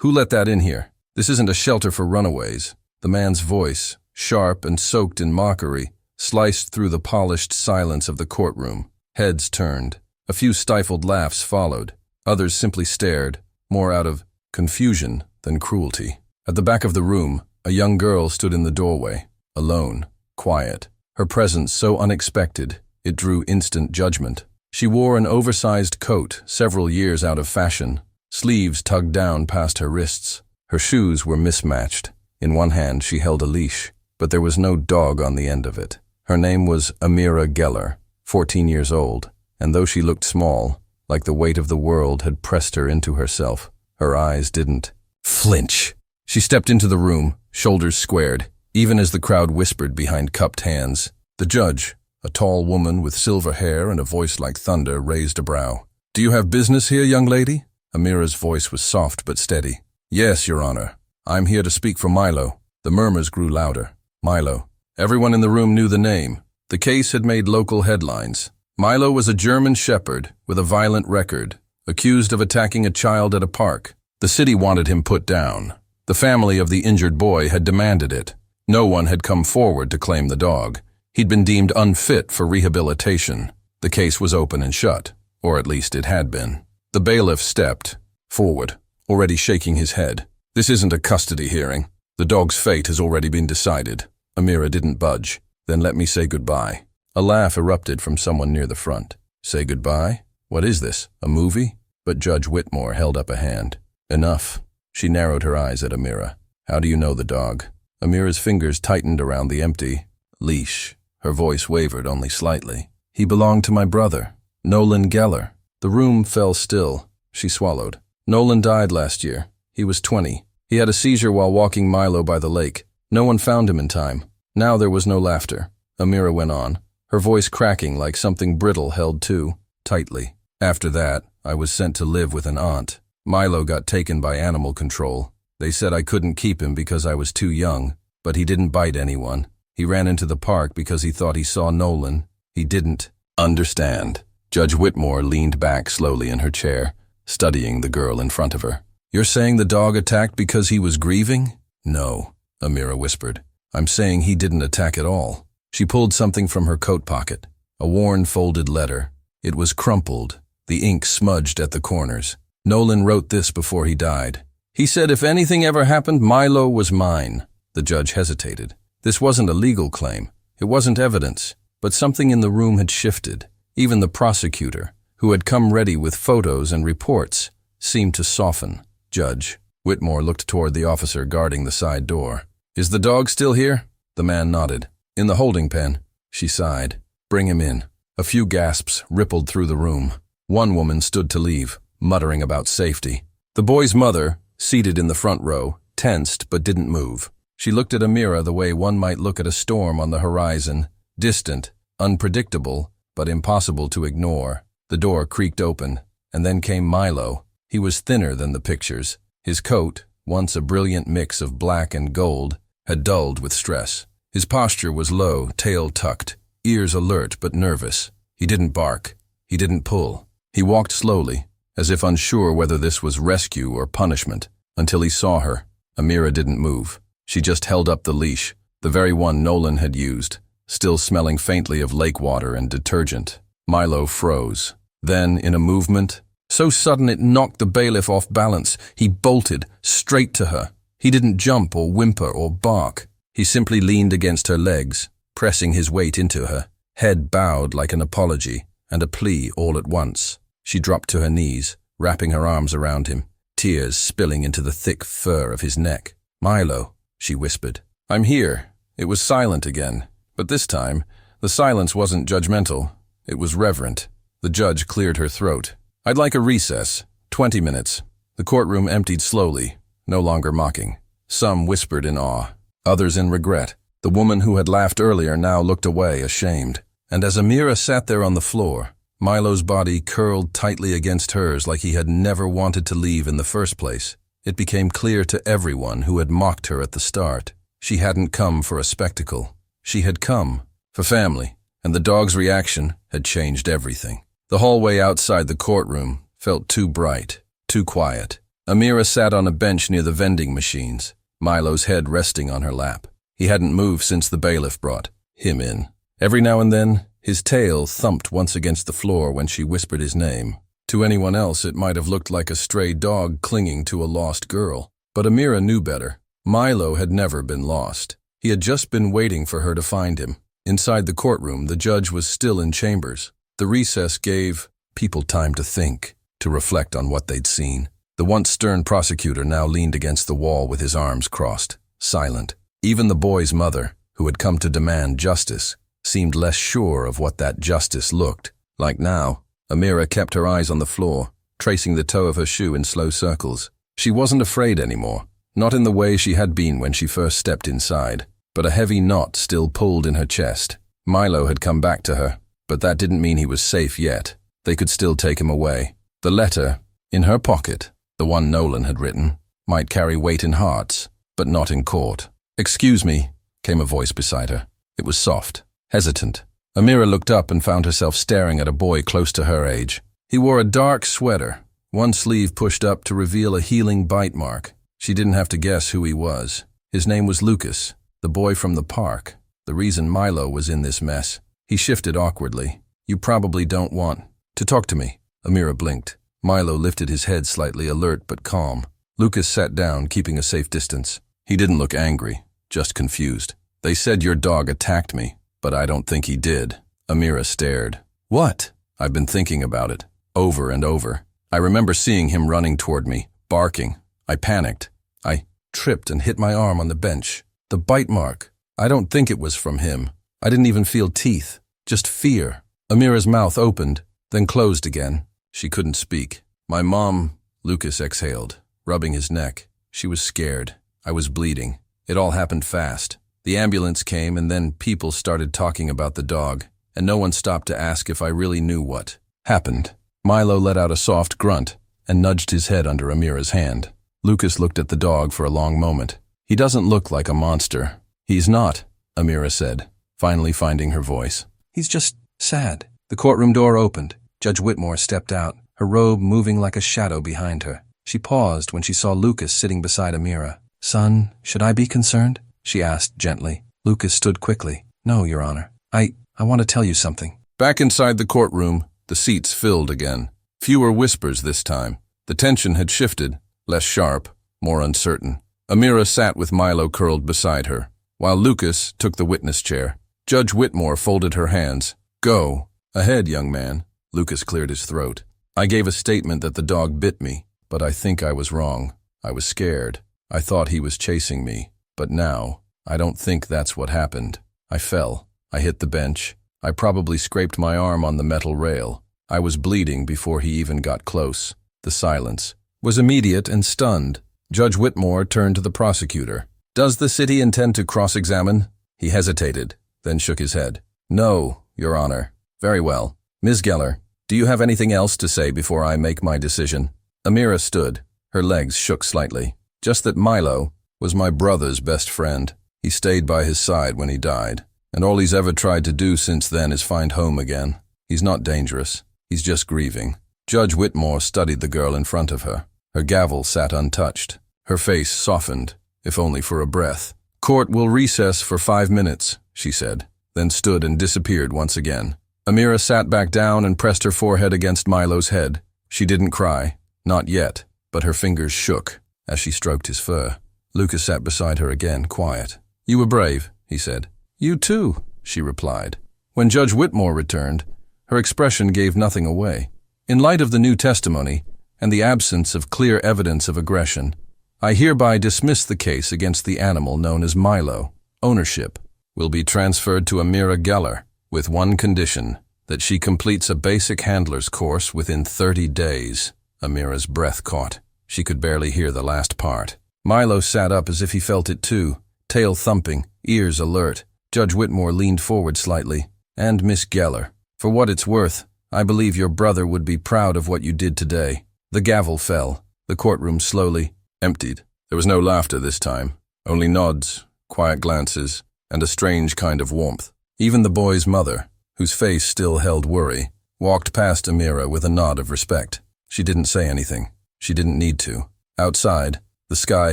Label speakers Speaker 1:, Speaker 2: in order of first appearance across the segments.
Speaker 1: Who let that in here? This isn't a shelter for runaways. The man's voice, sharp and soaked in mockery, sliced through the polished silence of the courtroom. Heads turned. A few stifled laughs followed. Others simply stared, more out of confusion than cruelty. At the back of the room, a young girl stood in the doorway, alone, quiet. Her presence so unexpected, it drew instant judgment. She wore an oversized coat, several years out of fashion, sleeves tugged down past her wrists. Her shoes were mismatched. In one hand she held a leash, but there was no dog on the end of it. Her name was Amira Geller, 14 years old, and though she looked small, like the weight of the world had pressed her into herself, her eyes didn't flinch. She stepped into the room, shoulders squared, even as the crowd whispered behind cupped hands. The judge, a tall woman with silver hair and a voice like thunder, raised a brow. "Do you have business here, young lady?" Amira's voice was soft but steady. "Yes, Your Honor. I'm here to speak for Milo." The murmurs grew louder. Milo. Everyone in the room knew the name. The case had made local headlines. Milo was a German shepherd with a violent record, accused of attacking a child at a park. The city wanted him put down. The family of the injured boy had demanded it. No one had come forward to claim the dog. He'd been deemed unfit for rehabilitation. The case was open and shut, or at least it had been. The bailiff stepped forward, already shaking his head. "This isn't a custody hearing. The dog's fate has already been decided." Amira didn't budge. "Then let me say goodbye." A laugh erupted from someone near the front. "Say goodbye? What is this, a movie?" But Judge Whitmore held up a hand. "Enough." She narrowed her eyes at Amira. "How do you know the dog?" Amira's fingers tightened around the empty leash. Her voice wavered only slightly. "He belonged to my brother, Nolan Geller." The room fell still. She swallowed. "Nolan died last year. He was 20. He had a seizure while walking Milo by the lake. No one found him in time." Now there was no laughter. Amira went on, her voice cracking like something brittle held too tightly. "After that, I was sent to live with an aunt. Milo got taken by animal control. They said I couldn't keep him because I was too young, but he didn't bite anyone. He ran into the park because he thought he saw Nolan. He didn't understand." Judge Whitmore leaned back slowly in her chair, studying the girl in front of her. "You're saying the dog attacked because he was grieving?" "No," Amira whispered. "I'm saying he didn't attack at all." She pulled something from her coat pocket, a worn folded letter. It was crumpled, the ink smudged at the corners. "Nolan wrote this before he died. He said if anything ever happened, Milo was mine." The judge hesitated. This wasn't a legal claim. It wasn't evidence. But something in the room had shifted. Even the prosecutor, who had come ready with photos and reports, seemed to soften. "Judge." Whitmore looked toward the officer guarding the side door. "Is the dog still here?" The man nodded. "In the holding pen." She sighed. "Bring him in." A few gasps rippled through the room. One woman stood to leave, muttering about safety. The boy's mother, seated in the front row, tensed but didn't move. She looked at Amira the way one might look at a storm on the horizon, distant, unpredictable, but impossible to ignore. The door creaked open, and then came Milo. He was thinner than the pictures. His coat, once a brilliant mix of black and gold, had dulled with stress. His posture was low, tail tucked, ears alert but nervous. He didn't bark. He didn't pull. He walked slowly, as if unsure whether this was rescue or punishment, until he saw her. Amira didn't move. She just held up the leash, the very one Nolan had used, still smelling faintly of lake water and detergent. Milo froze. Then, in a movement so sudden it knocked the bailiff off balance, he bolted straight to her. He didn't jump or whimper or bark. He simply leaned against her legs, pressing his weight into her, head bowed like an apology and a plea all at once. She dropped to her knees, wrapping her arms around him, tears spilling into the thick fur of his neck. "Milo," she whispered. "I'm here." It was silent again, but this time, the silence wasn't judgmental. It was reverent. The judge cleared her throat. "I'd like a recess. 20 minutes. The courtroom emptied slowly, no longer mocking. Some whispered in awe, others in regret. The woman who had laughed earlier now looked away, ashamed. And as Amira sat there on the floor, Milo's body curled tightly against hers like he had never wanted to leave in the first place, it became clear to everyone who had mocked her at the start. She hadn't come for a spectacle. She had come for family, and the dog's reaction had changed everything. The hallway outside the courtroom felt too bright, too quiet. Amira sat on a bench near the vending machines, Milo's head resting on her lap. He hadn't moved since the bailiff brought him in. Every now and then, his tail thumped once against the floor when she whispered his name. To anyone else, it might have looked like a stray dog clinging to a lost girl. But Amira knew better. Milo had never been lost. He had just been waiting for her to find him. Inside the courtroom, the judge was still in chambers. The recess gave people time to think, to reflect on what they'd seen. The once stern prosecutor now leaned against the wall with his arms crossed, silent. Even the boy's mother, who had come to demand justice, seemed less sure of what that justice looked like now. Amira kept her eyes on the floor, tracing the toe of her shoe in slow circles. She wasn't afraid anymore, not in the way she had been when she first stepped inside, but a heavy knot still pulled in her chest. Milo had come back to her, but that didn't mean he was safe yet. They could still take him away. The letter, in her pocket, the one Nolan had written, might carry weight in hearts, but not in court. "Excuse me," came a voice beside her. It was soft, hesitant. Amira looked up and found herself staring at a boy close to her age. He wore a dark sweater, one sleeve pushed up to reveal a healing bite mark. She didn't have to guess who he was. His name was Lucas, the boy from the park, the reason Milo was in this mess. He shifted awkwardly. "You probably don't want to talk to me." Amira blinked. Milo lifted his head slightly, alert but calm. Lucas sat down, keeping a safe distance. He didn't look angry, just confused. "They said your dog attacked me, but I don't think he did." Amira stared. "What?" "I've been thinking about it, over and over. I remember seeing him running toward me, barking. I panicked. I tripped and hit my arm on the bench. The bite mark. I don't think it was from him. I didn't even feel teeth, just fear." Amira's mouth opened, then closed again. She couldn't speak. "My mom," Lucas exhaled, rubbing his neck. "She was scared. I was bleeding. It all happened fast. The ambulance came and then people started talking about the dog, and no one stopped to ask if I really knew what happened." Milo let out a soft grunt and nudged his head under Amira's hand. Lucas looked at the dog for a long moment. "He doesn't look like a monster." "He's not," Amira said, finally finding her voice. "He's just sad." The courtroom door opened. Judge Whitmore stepped out, her robe moving like a shadow behind her. She paused when she saw Lucas sitting beside Amira. "Son, should I be concerned?" she asked gently. Lucas stood quickly. "No, Your Honor. I want to tell you something." Back inside the courtroom, the seats filled again. Fewer whispers this time. The tension had shifted, less sharp, more uncertain. Amira sat with Milo curled beside her, while Lucas took the witness chair. Judge Whitmore folded her hands. "Go. Ahead, young man." Lucas cleared his throat. "I gave a statement that the dog bit me, but I think I was wrong. I was scared. I thought he was chasing me. But now, I don't think that's what happened. I fell. I hit the bench. I probably scraped my arm on the metal rail. I was bleeding before he even got close." The silence was immediate and stunned. Judge Whitmore turned to the prosecutor. "Does the city intend to cross-examine?" He hesitated, then shook his head. "No, Your Honor." "Very well. Ms. Geller, do you have anything else to say before I make my decision?" Amira stood. Her legs shook slightly. "Just that Milo was my brother's best friend. He stayed by his side when he died, and all he's ever tried to do since then is find home again. He's not dangerous. He's just grieving." Judge Whitmore studied the girl in front of her. Her gavel sat untouched. Her face softened, if only for a breath. "Court will recess for 5 minutes," she said, then stood and disappeared once again. Amira sat back down and pressed her forehead against Milo's head. She didn't cry, not yet, but her fingers shook as she stroked his fur. Lucas sat beside her again, quiet. "You were brave," he said. "You too," she replied. When Judge Whitmore returned, her expression gave nothing away. "In light of the new testimony and the absence of clear evidence of aggression, I hereby dismiss the case against the animal known as Milo. Ownership will be transferred to Amira Geller, with one condition, that she completes a basic handler's course within 30 days. Amira's breath caught. She could barely hear the last part. Milo sat up as if he felt it too, tail thumping, ears alert. Judge Whitmore leaned forward slightly. "And Miss Geller, for what it's worth, I believe your brother would be proud of what you did today." The gavel fell. The courtroom slowly emptied. There was no laughter this time, only nods, quiet glances, and a strange kind of warmth. Even the boy's mother, whose face still held worry, walked past Amira with a nod of respect. She didn't say anything. She didn't need to. Outside, the sky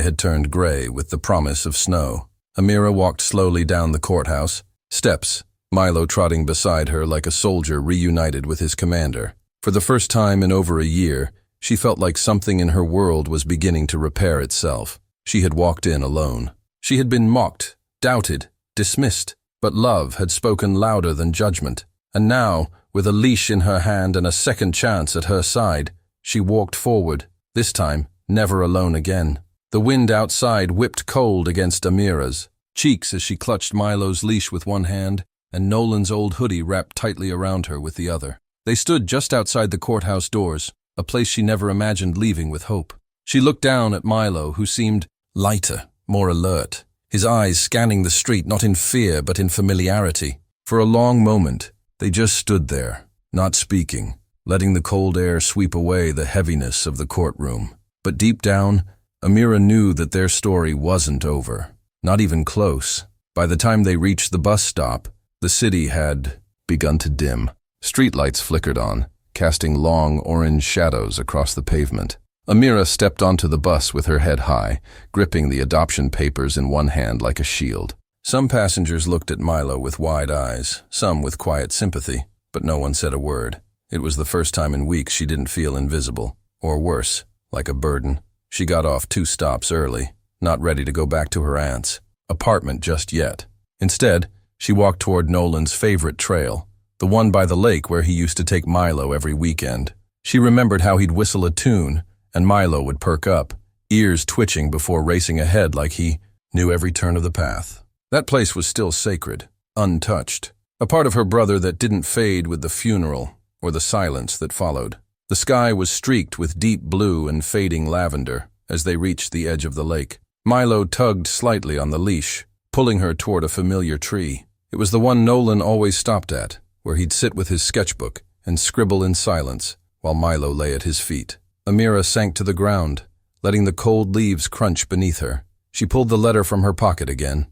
Speaker 1: had turned gray with the promise of snow. Amira walked slowly down the courthouse steps, Milo trotting beside her like a soldier reunited with his commander. For the first time in over a year, she felt like something in her world was beginning to repair itself. She had walked in alone. She had been mocked, doubted, dismissed, but love had spoken louder than judgment. And now, with a leash in her hand and a second chance at her side, she walked forward, this time never alone again. The wind outside whipped cold against Amira's cheeks as she clutched Milo's leash with one hand and Nolan's old hoodie wrapped tightly around her with the other. They stood just outside the courthouse doors, a place she never imagined leaving with hope. She looked down at Milo, who seemed lighter, more alert, his eyes scanning the street not in fear but in familiarity. For a long moment, they just stood there, not speaking, letting the cold air sweep away the heaviness of the courtroom. But deep down, Amira knew that their story wasn't over, not even close. By the time they reached the bus stop, the city had begun to dim. Streetlights flickered on, casting long orange shadows across the pavement. Amira stepped onto the bus with her head high, gripping the adoption papers in one hand like a shield. Some passengers looked at Milo with wide eyes, some with quiet sympathy, but no one said a word. It was the first time in weeks she didn't feel invisible, or worse, like a burden. She got off 2 stops early, not ready to go back to her aunt's apartment just yet. Instead, she walked toward Nolan's favorite trail, the one by the lake where he used to take Milo every weekend. She remembered how he'd whistle a tune, and Milo would perk up, ears twitching before racing ahead like he knew every turn of the path. That place was still sacred, untouched, a part of her brother that didn't fade with the funeral or the silence that followed. The sky was streaked with deep blue and fading lavender as they reached the edge of the lake. Milo tugged slightly on the leash, pulling her toward a familiar tree. It was the one Nolan always stopped at, where he'd sit with his sketchbook and scribble in silence while Milo lay at his feet. Amira sank to the ground, letting the cold leaves crunch beneath her. She pulled the letter from her pocket again,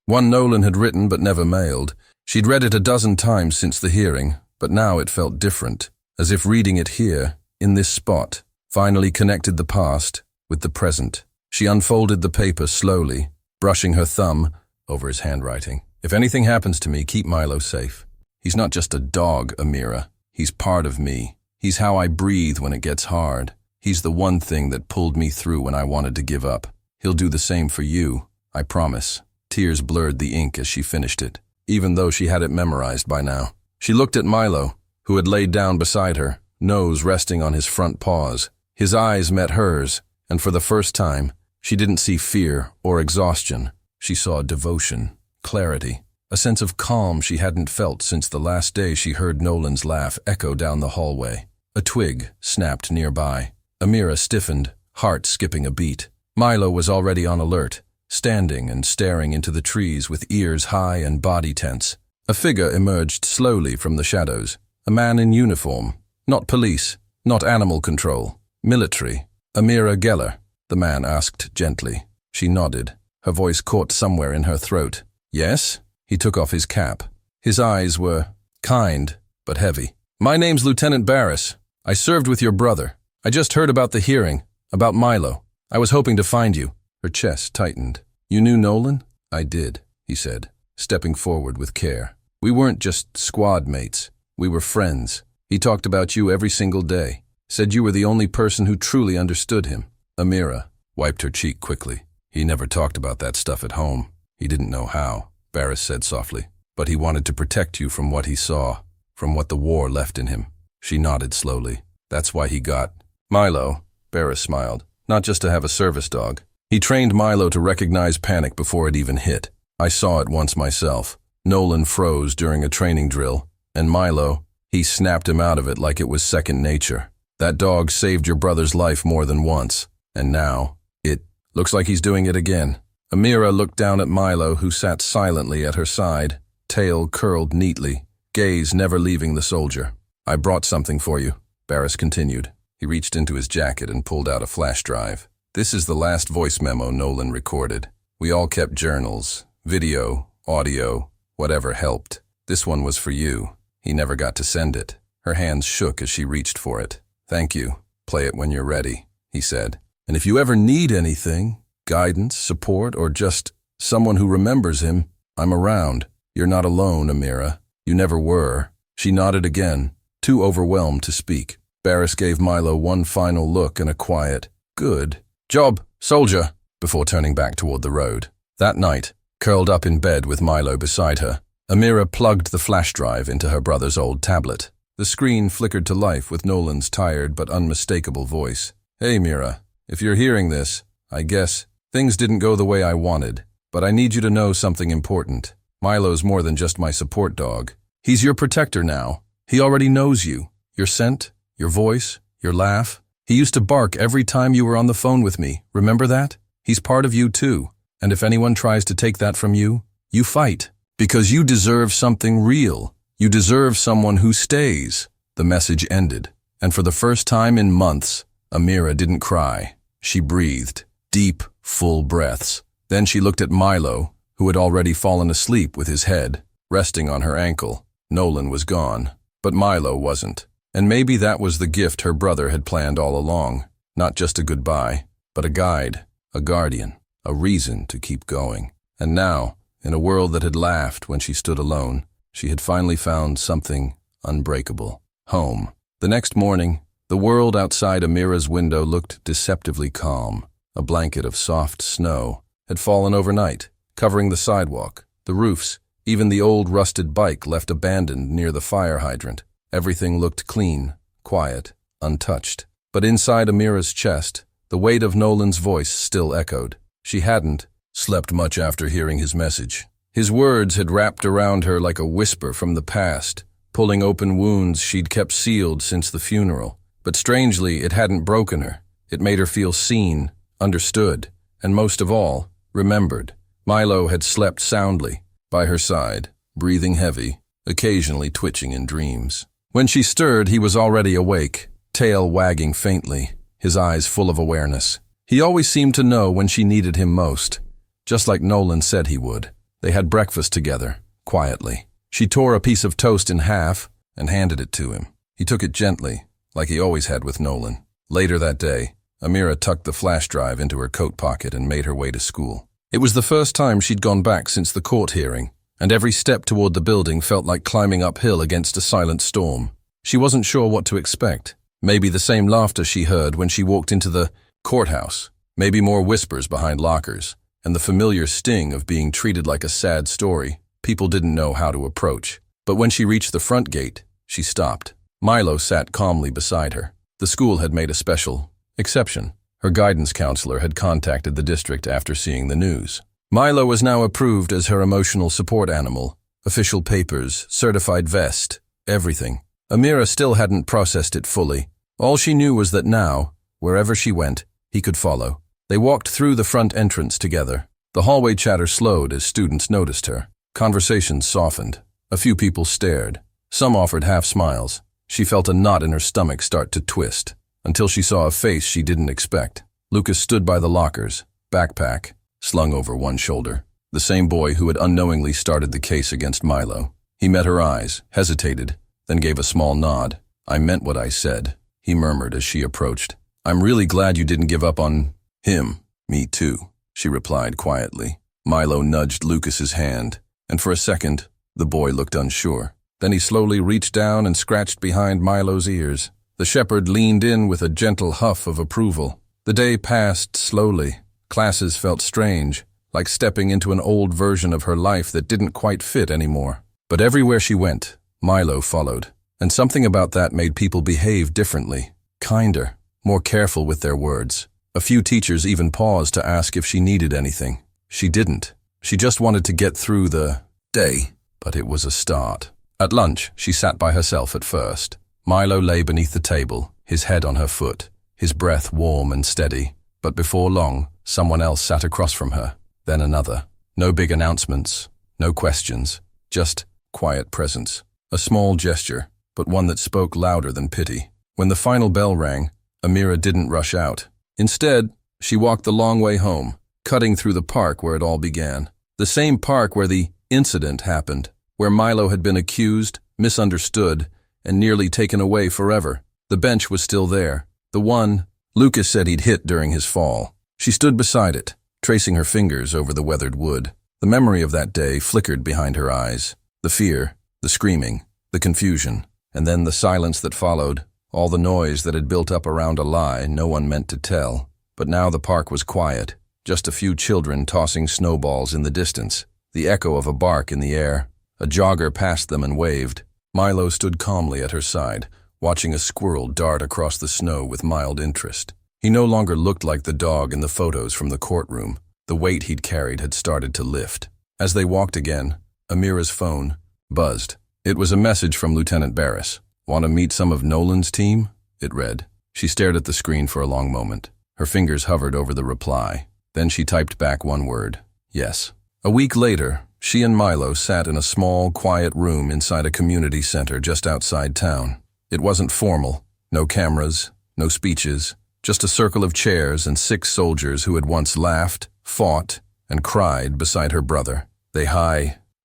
Speaker 1: one Nolan had written but never mailed. She'd read it a dozen times since the hearing, but now it felt different, as if reading it here, in this spot, finally connected the past with the present. She unfolded the paper slowly, brushing her thumb over his handwriting. If anything happens to me, keep Milo safe. He's not just a dog, Amira. He's part of me. He's how I breathe when it gets hard. He's the one thing that pulled me through when I wanted to give up. He'll do the same for you, I promise. Tears blurred the ink as she finished it, even though she had it memorized by now. She looked at Milo, who had laid down beside her, nose resting on his front paws. His eyes met hers, and for the first time, she didn't see fear or exhaustion. She saw devotion, clarity, a sense of calm she hadn't felt since the last day she heard Nolan's laugh echo down the hallway. A twig snapped nearby. Amira stiffened, heart skipping a beat. Milo was already on alert, standing and staring into the trees with ears high and body tense. A figure emerged slowly from the shadows. A man in uniform. Not police, not animal control. Military. Amira Geller, the man asked gently. She nodded. Her voice caught somewhere in her throat. Yes? He took off his cap. His eyes were kind, but heavy. My name's Lieutenant Barris. I served with your brother. I just heard about the hearing, about Milo. I was hoping to find you. Her chest tightened. You knew Nolan? I did, he said, stepping forward with care. We weren't just squad mates. We were friends. He talked about you every single day. Said you were the only person who truly understood him. Amira wiped her cheek quickly. He never talked about that stuff at home. He didn't know how, Barris said softly. But he wanted to protect you from what he saw, from what the war left in him. She nodded slowly. That's why he got Milo, Barris smiled. Not just to have a service dog. He trained Milo to recognize panic before it even hit. I saw it once myself. Nolan froze during a training drill, and Milo, he snapped him out of it like it was second nature. That dog saved your brother's life more than once, and now, it looks like he's doing it again. Amira looked down at Milo, who sat silently at her side, tail curled neatly, gaze never leaving the soldier. I brought something for you, Barris continued. He reached into his jacket and pulled out a flash drive. This is the last voice memo Nolan recorded. We all kept journals, video, audio, whatever helped. This one was for you. He never got to send it. Her hands shook as she reached for it. Thank you. Play it when you're ready, he said. And if you ever need anything, guidance, support, or just someone who remembers him, I'm around. You're not alone, Amira. You never were." She nodded again, too overwhelmed to speak. Barris gave Milo one final look and a quiet, "Good job, soldier," before turning back toward the road. That night, curled up in bed with Milo beside her, Amira plugged the flash drive into her brother's old tablet. The screen flickered to life with Nolan's tired but unmistakable voice. "Hey, Mira, if you're hearing this, I guess things didn't go the way I wanted, but I need you to know something important. Milo's more than just my support dog. He's your protector now. He already knows you, your scent, your voice, your laugh. He used to bark every time you were on the phone with me. Remember that? He's part of you too. And if anyone tries to take that from you, you fight. Because you deserve something real. You deserve someone who stays." The message ended, and for the first time in months, Amira didn't cry. She breathed, deep, full breaths. Then she looked at Milo, who had already fallen asleep with his head resting on her ankle. Nolan was gone, but Milo wasn't. And maybe that was the gift her brother had planned all along. Not just a goodbye, but a guide, a guardian, a reason to keep going. And now, in a world that had laughed when she stood alone, she had finally found something unbreakable. Home. The next morning, the world outside Amira's window looked deceptively calm. A blanket of soft snow had fallen overnight, covering the sidewalk, the roofs, even the old rusted bike left abandoned near the fire hydrant. Everything looked clean, quiet, untouched. But inside Amira's chest, the weight of Nolan's voice still echoed. She hadn't slept much after hearing his message. His words had wrapped around her like a whisper from the past, pulling open wounds she'd kept sealed since the funeral. But strangely, it hadn't broken her. It made her feel seen, understood, and most of all, remembered. Milo had slept soundly, by her side, breathing heavy, occasionally twitching in dreams. When she stirred, he was already awake, tail wagging faintly, his eyes full of awareness. He always seemed to know when she needed him most, just like Nolan said he would. They had breakfast together, quietly. She tore a piece of toast in half and handed it to him. He took it gently, like he always had with Nolan. Later that day, Amira tucked the flash drive into her coat pocket and made her way to school. It was the first time she'd gone back since the court hearing, and every step toward the building felt like climbing uphill against a silent storm. She wasn't sure what to expect. Maybe the same laughter she heard when she walked into the courthouse, maybe more whispers behind lockers, and the familiar sting of being treated like a sad story people didn't know how to approach. But when she reached the front gate, she stopped. Milo sat calmly beside her. The school had made a special exception. Her guidance counselor had contacted the district after seeing the news. Milo was now approved as her emotional support animal. Official papers, certified vest, everything. Amira still hadn't processed it fully. All she knew was that now, wherever she went, he could follow. They walked through the front entrance together. The hallway chatter slowed as students noticed her. Conversations softened. A few people stared. Some offered half smiles. She felt a knot in her stomach start to twist, until she saw a face she didn't expect. Lucas stood by the lockers, backpack slung over one shoulder. The same boy who had unknowingly started the case against Milo. He met her eyes, hesitated, then gave a small nod. "I meant what I said," he murmured as she approached. "I'm really glad you didn't give up on him." "Me too," she replied quietly. Milo nudged Lucas's hand, and for a second, the boy looked unsure. Then he slowly reached down and scratched behind Milo's ears. The shepherd leaned in with a gentle huff of approval. The day passed slowly. Classes felt strange, like stepping into an old version of her life that didn't quite fit anymore. But everywhere she went, Milo followed. And something about that made people behave differently, kinder, more careful with their words. A few teachers even paused to ask if she needed anything. She didn't. She just wanted to get through the day, but it was a start. At lunch, she sat by herself at first. Milo lay beneath the table, his head on her foot, his breath warm and steady. But before long, someone else sat across from her, then another. No big announcements, no questions, just quiet presence. A small gesture, but one that spoke louder than pity. When the final bell rang, Amira didn't rush out. Instead, she walked the long way home, cutting through the park where it all began. The same park where the incident happened, where Milo had been accused, misunderstood, and nearly taken away forever. The bench was still there, the one Lucas said he'd hit during his fall. She stood beside it, tracing her fingers over the weathered wood. The memory of that day flickered behind her eyes. The fear, the screaming, the confusion, and then the silence that followed, all the noise that had built up around a lie no one meant to tell. But now the park was quiet, just a few children tossing snowballs in the distance, the echo of a bark in the air. A jogger passed them and waved. Milo stood calmly at her side, watching a squirrel dart across the snow with mild interest. He no longer looked like the dog in the photos from the courtroom. The weight he'd carried had started to lift. As they walked again, Amira's phone buzzed. It was a message from Lieutenant Barris. "Want to meet some of Nolan's team?" it read. She stared at the screen for a long moment. Her fingers hovered over the reply. Then she typed back one word: yes. A week later, she and Milo sat in a small, quiet room inside a community center just outside town. It wasn't formal. No cameras, no speeches, just a circle of chairs and 6 soldiers who had once laughed, fought, and cried beside her brother. They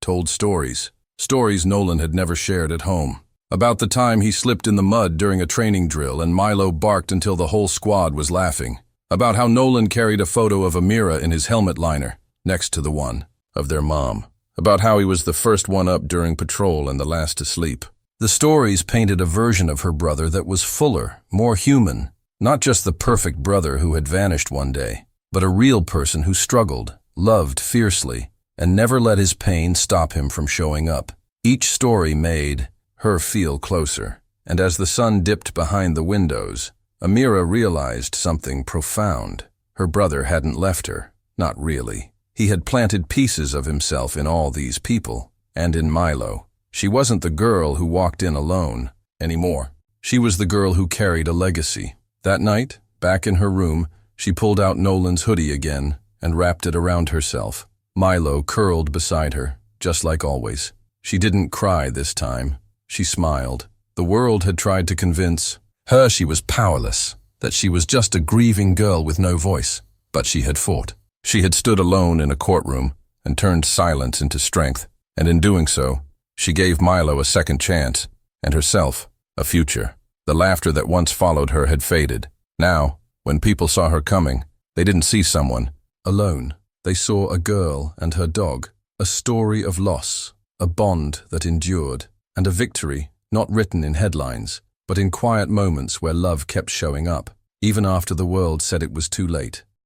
Speaker 1: told stories. Stories Nolan had never shared at home. About the time he slipped in the mud during a training drill and Milo barked until the whole squad was laughing. About how Nolan carried a photo of Amira in his helmet liner, next to the one of their mom. About how he was the first one up during patrol and the last to sleep. The stories painted a version of her brother that was fuller, more human. Not just the perfect brother who had vanished one day, but a real person who struggled, loved fiercely, and never let his pain stop him from showing up. Each story made her feel closer, and as the sun dipped behind the windows, Amira realized something profound. Her brother hadn't left her, not really. He had planted pieces of himself in all these people, and in Milo. She wasn't the girl who walked in alone anymore. She was the girl who carried a legacy. That night, back in her room, she pulled out Nolan's hoodie again and wrapped it around herself. Milo curled beside her, just like always. She didn't cry this time. She smiled. The world had tried to convince her she was powerless, that she was just a grieving girl with no voice. But she had fought. She had stood alone in a courtroom and turned silence into strength, and in doing so, she gave Milo a second chance, and herself a future. The laughter that once followed her had faded. Now, when people saw her coming, they didn't see someone alone. They saw a girl and her dog, a story of loss, a bond that endured, and a victory not written in headlines, but in quiet moments where love kept showing up, even after the world said it was too late.